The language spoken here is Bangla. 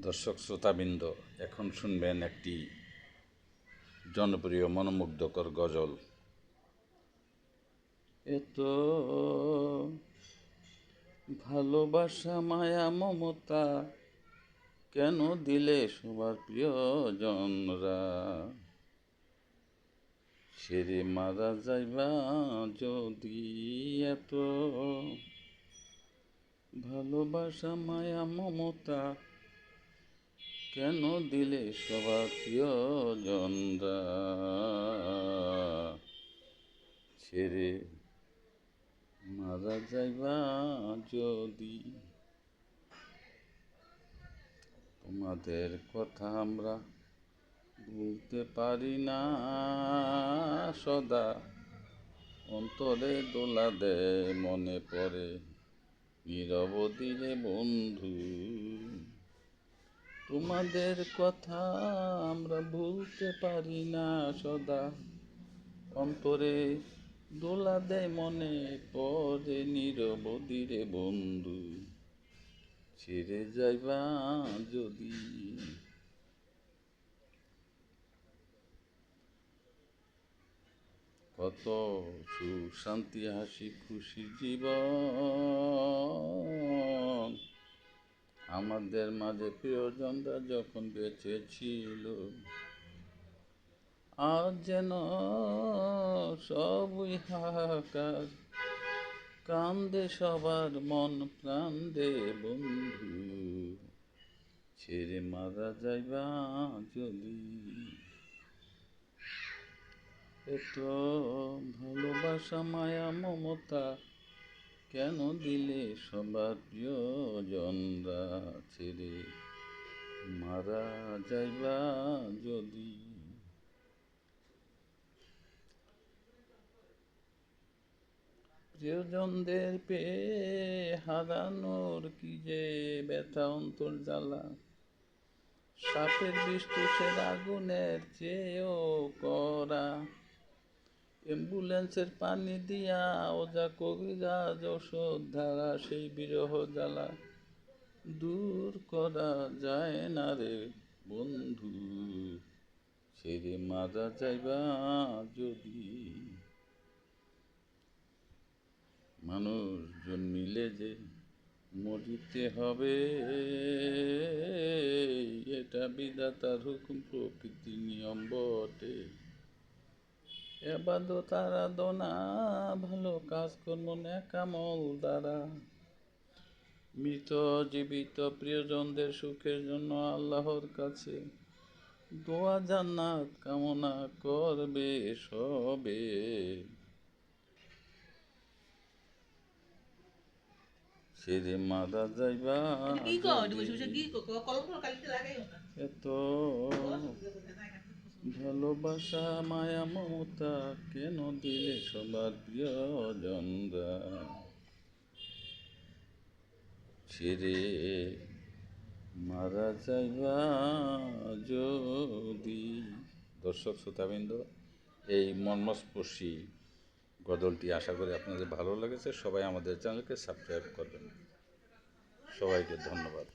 দর্শক শ্রোতাবৃন্দ, এখন শুনবেন একটি জনপ্রিয় মনোমুগ্ধকর গজল। এত ভালোবাসা মায়া মমতা কেন দিলে সবার প্রিয়জনরা, ছেড়ে মারা যাইবা যদি। এত ভালোবাসা মায়া মমতা কেন দিলে সবার প্রিয়জনরা, ছেড়ে মারা যাইবা যদি। তোমাদের কথা আমরা ভুলতে পারি না, সদা অন্তরে দোলা দেয় মনে পড়ে নিরবধি রে বন্ধু। তোমাদের কথা আমরা ভুলতে পারি না, সদা অন্তরে দোলা দেয় মনে পড়ে নিরবধি রে বন্ধু, ছেড়ে যাইবা যদি। কত সুখ শান্তি হাসি খুশি জীবন আমাদের মাঝে প্রিয়জনরা যখন বেঁচে ছিল, আজ যেন সবই হাহাকার, কান্দে সবার মন প্রাণ রে বন্ধু, ছেড়ে মারা যাইবা যদি। এত ভালোবাসা মায়া মমতা কেন দিলে সবার প্রিয়জনরা, ছেড়ে মারা যাইবা যদি। প্রিয়জনদের পেয়ে হারানোর কি যে ব্যথা অন্তর জ্বালা, সাপের বিষ তুষের আগুনের চেয়েও করা, অ্যাম্বুলেন্সের পানি দিয়া ওজা কবিরাজ ওষুধ ধারা, সেই বিরহ জ্বালা দূর করা যায় না রে বন্ধু, ছেড়ে মারা যাইবা যদি। মানুষজন মিলে যে মরিতে হবে, এটা বিধাতার হুকুম প্রকৃতির নিয়ম বটে। এবাদত আরাধনা ভালো কাজকর্ম নেকামল দ্বারা মৃত জীবিত প্রিয়জনদের সুখের জন্য আল্লাহর কাছে দোয়া জান্নাত কামনা করবে সবে, ছেড়ে মারা যাইবা। এত ভালোবাসা মায়া মমতা কেন দিলে সবার প্রিয়জনরা, ছেড়ে মারা যাইবা যদি। দর্শক শ্রোতাবৃন্দ, এই মর্মস্পর্শী গজলটি আশা করি আপনাদের ভালো লেগেছে। সবাই আমাদের চ্যানেলকে সাবস্ক্রাইব করবেন। সবাইকে ধন্যবাদ।